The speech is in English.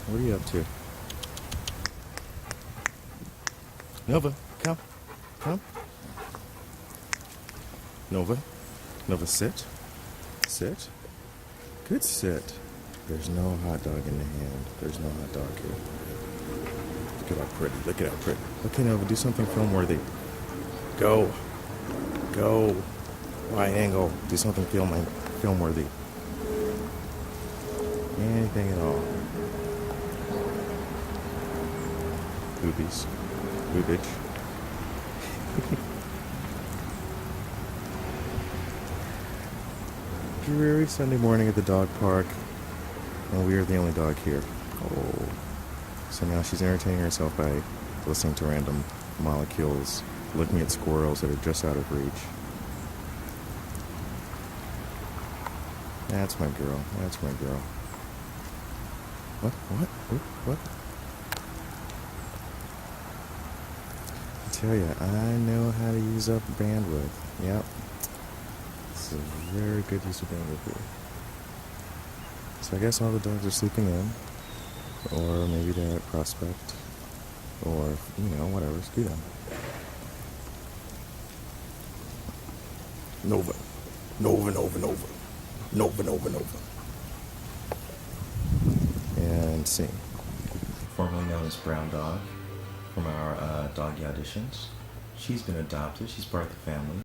What are you up to? Nova, come. Come. Nova. Nova, sit. Sit. Good sit. There's no hot dog in the hand. There's no hot dog here. Look at how pretty. Look at how pretty. Okay, Nova, do something film worthy. Go. Go. Wide angle. Do something film worthy. Anything at all. Boobies. Boobage. Dreary Sunday morning at the dog park, and we are the only dog here. Oh. So now she's entertaining herself by listening to random molecules, looking at squirrels that are just out of reach. That's my girl. That's my girl. What? What? Ooh, what? I tell you, I know how to use up bandwidth. Yep. It's a very good use of bandwidth here. So I guess all the dogs are sleeping in. Or maybe they're at Prospect. Or, whatever. Screw them. Nova. Nova, Nova, Nova. Nova, Nova, Nova. And sing. Formerly known as Brown Dog from our doggy auditions. She's been adopted. She's part of the family.